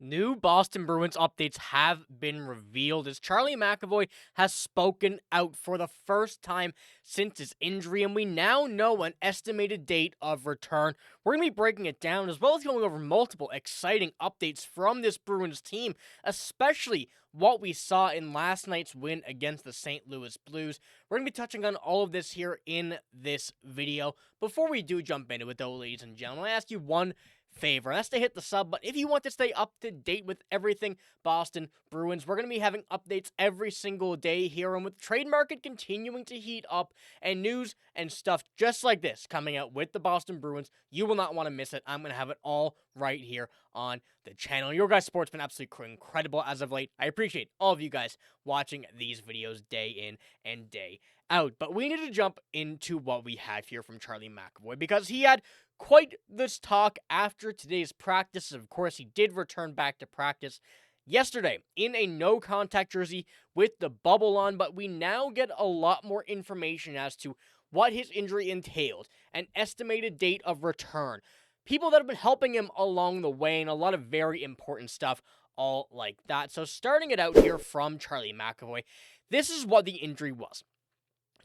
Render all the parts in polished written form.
New Boston Bruins updates have been revealed as Charlie McAvoy has spoken out for the first time since his injury, and we now know an estimated date of return. We're going to be breaking it down as well as going over multiple exciting updates from this Bruins team, especially what we saw in last night's win against the St. Louis Blues. We're going to be touching on all of this here in this video. Before we do jump into it, though, ladies and gentlemen, I ask you one favor. That's to hit the sub, but if you want to stay up to date with everything Boston Bruins, we're going to be having updates every single day here, and with the trade market continuing to heat up and news and stuff just like this coming out with the Boston Bruins, you will not want to miss it. I'm going to have it all right here on the channel. Your guys' support's been absolutely incredible as of late. I appreciate all of you guys watching these videos day in and day out, but we need to jump into what we have here from Charlie McAvoy because he had quite this talk after today's practice. Of course, he did return back to practice yesterday in a no-contact jersey with the bubble on, but we now get a lot more information as to what his injury entailed, an estimated date of return, people that have been helping him along the way, and a lot of very important stuff all like that. So starting it out here from Charlie McAvoy, this is what the injury was.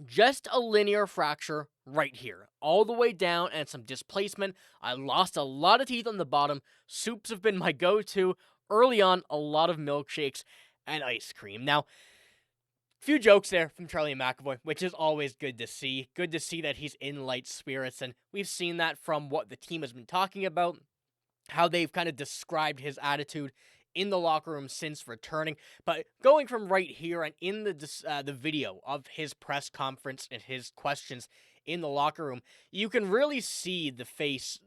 Just a linear fracture right here, all the way down, and some displacement. I lost a lot of teeth on the bottom. Soups have been my go-to. Early on, a lot of milkshakes and ice cream. Now, few jokes there from Charlie McAvoy, which is always good to see. Good to see that he's in light spirits, and we've seen that from what the team has been talking about, how they've kind of described his attitude in the locker room since returning. But going from right here and in the video of his press conference and his questions in the locker room, you can really see the face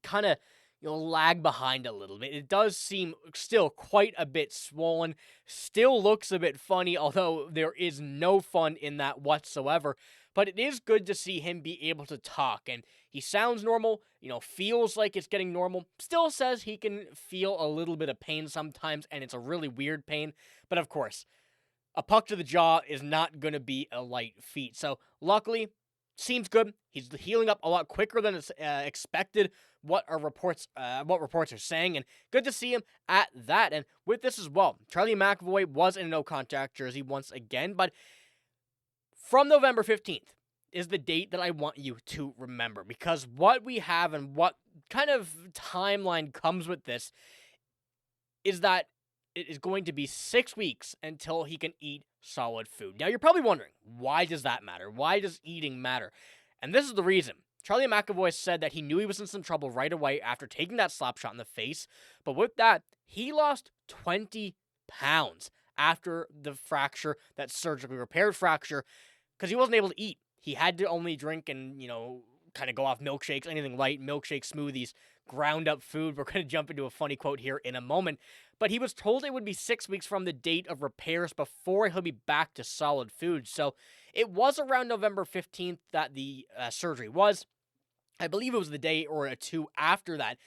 kind of lag behind a little bit. It does seem still quite a bit swollen, still looks a bit funny, although there is no fun in that whatsoever. But it is good to see him be able to talk, and he sounds normal, feels like it's getting normal, still says he can feel a little bit of pain sometimes, and it's a really weird pain, but of course, a puck to the jaw is not going to be a light feat, so luckily, seems good. He's healing up a lot quicker than expected, what reports are saying, and good to see him at that, and with this as well, Charlie McAvoy was in a no-contact jersey once again, but from November 15th is the date that I want you to remember, because what we have and what kind of timeline comes with this is that it is going to be 6 weeks until he can eat solid food. Now, you're probably wondering, why does that matter? Why does eating matter? And this is the reason. Charlie McAvoy said that he knew he was in some trouble right away after taking that slap shot in the face, but with that, he lost 20 pounds after the fracture, that surgically repaired fracture, because he wasn't able to eat. He had to only drink and, kind of go off milkshakes, anything light, milkshake smoothies, ground up food. We're going to jump into a funny quote here in a moment. But he was told it would be 6 weeks from the date of repairs before he'll be back to solid food. So it was around November 15th that the surgery was. I believe it was the day or two after that.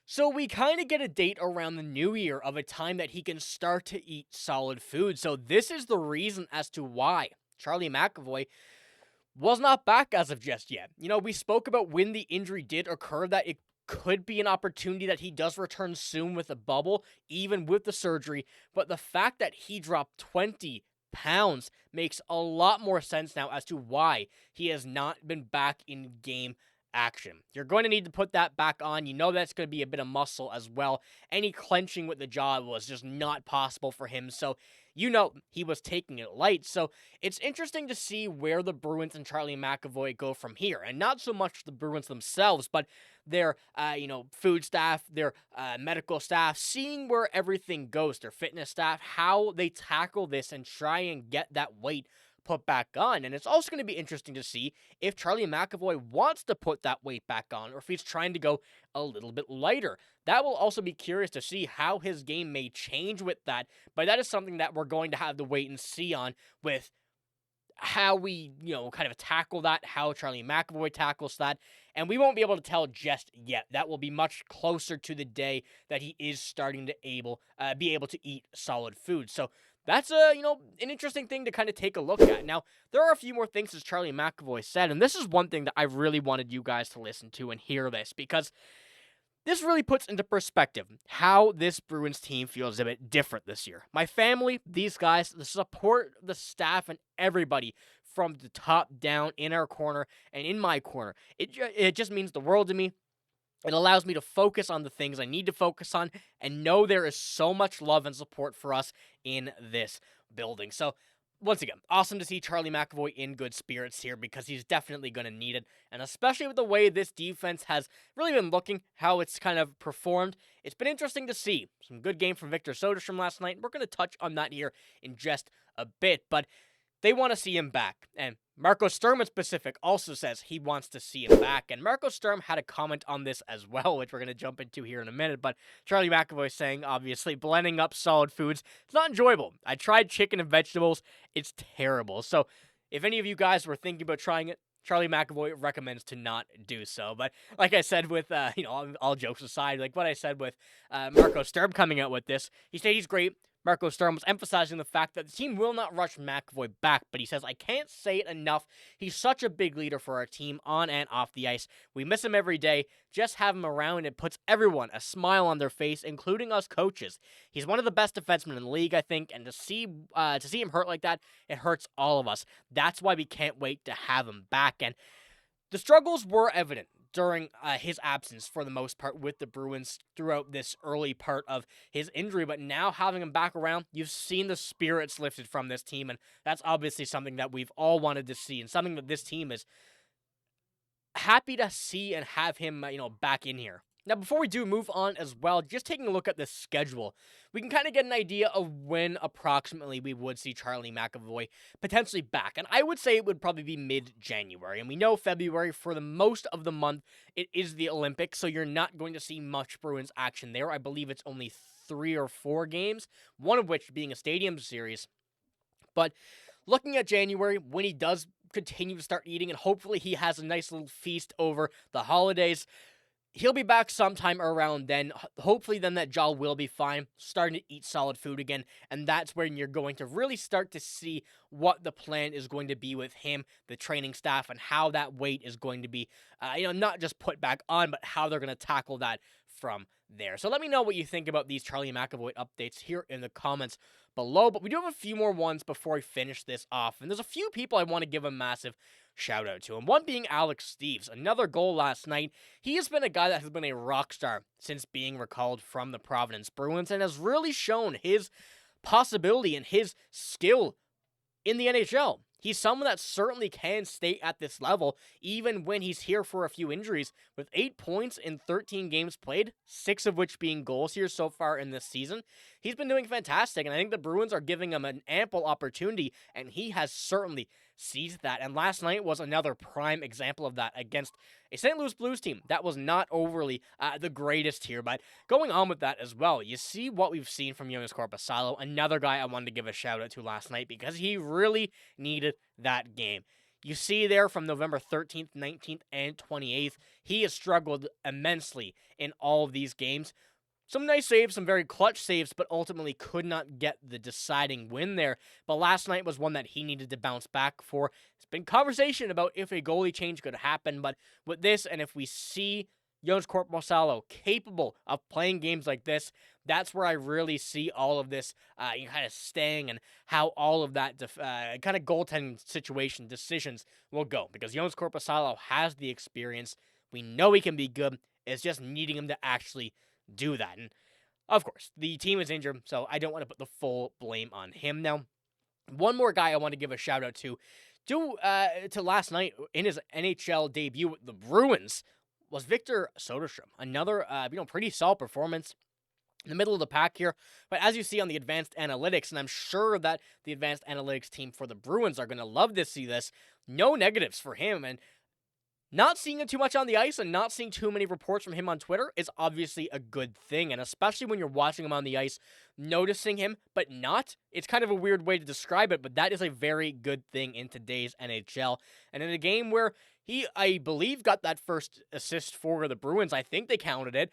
So we kind of get a date around the new year of a time that he can start to eat solid food. So this is the reason as to why Charlie McAvoy was not back as of just yet. We spoke about when the injury did occur, that it could be an opportunity that he does return soon with a bubble, even with the surgery. But the fact that he dropped 20 pounds makes a lot more sense now as to why he has not been back in game action. You're going to need to put that back on. That's going to be a bit of muscle as well. Any clenching with the jaw was just not possible for him. So he was taking it light. So it's interesting to see where the Bruins and Charlie McAvoy go from here. And not so much the Bruins themselves, but their, food staff, their medical staff, seeing where everything goes, their fitness staff, how they tackle this and try and get that weight put back on. And it's also going to be interesting to see if Charlie McAvoy wants to put that weight back on or if he's trying to go a little bit lighter. That will also be curious to see how his game may change with that, but that is something that we're going to have to wait and see on with how we, kind of tackle that, how Charlie McAvoy tackles that, and we won't be able to tell just yet. That will be much closer to the day that he is starting to be able to eat solid food. So that's an interesting thing to kind of take a look at. Now, there are a few more things as Charlie McAvoy said, and this is one thing that I really wanted you guys to listen to and hear this, because This really puts into perspective how this Bruins team feels a bit different this year. My family, these guys, the support, the staff, and everybody from the top down in our corner and in my corner. It just means the world to me. It allows me to focus on the things I need to focus on and know there is so much love and support for us in this building. So, once again, awesome to see Charlie McAvoy in good spirits here because he's definitely going to need it. And especially with the way this defense has really been looking, how it's kind of performed, it's been interesting to see. Some good game from Victor Soderstrom last night. We're going to touch on that here in just a bit, but they want to see him back. And Marco Sturm in specific also says he wants to see him back. And Marco Sturm had a comment on this as well, which we're going to jump into here in a minute. But Charlie McAvoy saying, obviously, blending up solid foods, it's not enjoyable. I tried chicken and vegetables. It's terrible. So if any of you guys were thinking about trying it, Charlie McAvoy recommends to not do so. But like I said with, all jokes aside, like what I said with Marco Sturm coming out with this, he said he's great. Marco Sturm was emphasizing the fact that the team will not rush McAvoy back, but he says, I can't say it enough. He's such a big leader for our team on and off the ice. We miss him every day. Just have him around. It puts everyone a smile on their face, including us coaches. He's one of the best defensemen in the league, I think, and to see him hurt like that, it hurts all of us. That's why we can't wait to have him back. And the struggles were evident during his absence for the most part with the Bruins throughout this early part of his injury. But now having him back around, you've seen the spirits lifted from this team. And that's obviously something that we've all wanted to see and something that this team is happy to see and have him, back in here. Now, before we do move on as well, just taking a look at the schedule, we can kind of get an idea of when approximately we would see Charlie McAvoy potentially back. And I would say it would probably be mid-January. And we know February, for the most of the month, it is the Olympics, so you're not going to see much Bruins action there. I believe it's only 3 or 4 games, one of which being a stadium series. But looking at January, when he does continue to start eating, and hopefully he has a nice little feast over the holidays, he'll be back sometime around then. Hopefully then that jaw will be fine, starting to eat solid food again, and that's when you're going to really start to see what the plan is going to be with him, the training staff, and how that weight is going to be, not just put back on, but how they're going to tackle that from there. So let me know what you think about these Charlie McAvoy updates here in the comments below, but we do have a few more ones before we finish this off, and there's a few people I want to give a massive shout out to him. One being Alex Steeves, another goal last night. He has been a guy that has been a rock star since being recalled from the Providence Bruins and has really shown his possibility and his skill in the NHL. He's someone that certainly can stay at this level even when he's here for a few injuries. With 8 points in 13 games played, 6 of which being goals here so far in this season, he's been doing fantastic, and I think the Bruins are giving him an ample opportunity, and he has certainly seized that. And last night was another prime example of that against a St. Louis Blues team that was not overly the greatest here. But going on with that as well, you see what we've seen from Joonas Korpisalo, another guy I wanted to give a shout out to last night because he really needed that game. You see there from November 13th, 19th, and 28th, he has struggled immensely in all of these games. Some nice saves, some very clutch saves, but ultimately could not get the deciding win there. But last night was one that he needed to bounce back for. There's been conversation about if a goalie change could happen, but with this, and if we see Joonas Korpisalo capable of playing games like this, that's where I really see all of this kind of staying and how all of that kind of goaltending situation decisions will go. Because Joonas Korpisalo has the experience. We know he can be good. It's just needing him to actually do that. And of course, the team is injured, so I don't want to put the full blame on him. Now, one more guy I want to give a shout out to last night in his NHL debut with the Bruins was Victor Soderstrom. Another pretty solid performance in the middle of the pack here. But as you see on the advanced analytics, and I'm sure that the advanced analytics team for the Bruins are going to love to see this, no negatives for him. And not seeing it too much on the ice and not seeing too many reports from him on Twitter is obviously a good thing. And especially when you're watching him on the ice, noticing him, but not. It's kind of a weird way to describe it, but that is a very good thing in today's NHL. And in a game where he, I believe, got that first assist for the Bruins, I think they counted it,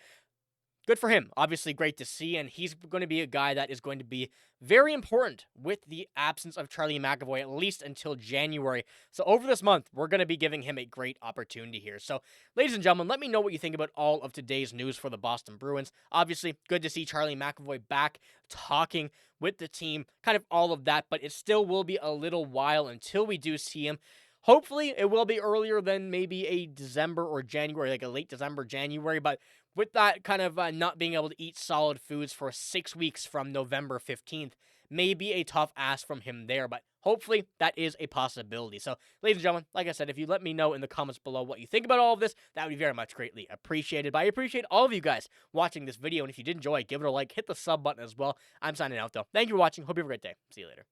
good for him. Obviously, great to see, and he's going to be a guy that is going to be very important with the absence of Charlie McAvoy, at least until January. So over this month, we're going to be giving him a great opportunity here. So, ladies and gentlemen, let me know what you think about all of today's news for the Boston Bruins. Obviously, good to see Charlie McAvoy back talking with the team, kind of all of that, but it still will be a little while until we do see him. Hopefully, it will be earlier than maybe a December or January, like a late December, January, but with that kind of not being able to eat solid foods for 6 weeks from November 15th, may be a tough ask from him there, but hopefully that is a possibility. So, ladies and gentlemen, like I said, if you let me know in the comments below what you think about all of this, that would be very much greatly appreciated. But I appreciate all of you guys watching this video, and if you did enjoy, give it a like, hit the sub button as well. I'm signing out, though. Thank you for watching. Hope you have a great day. See you later.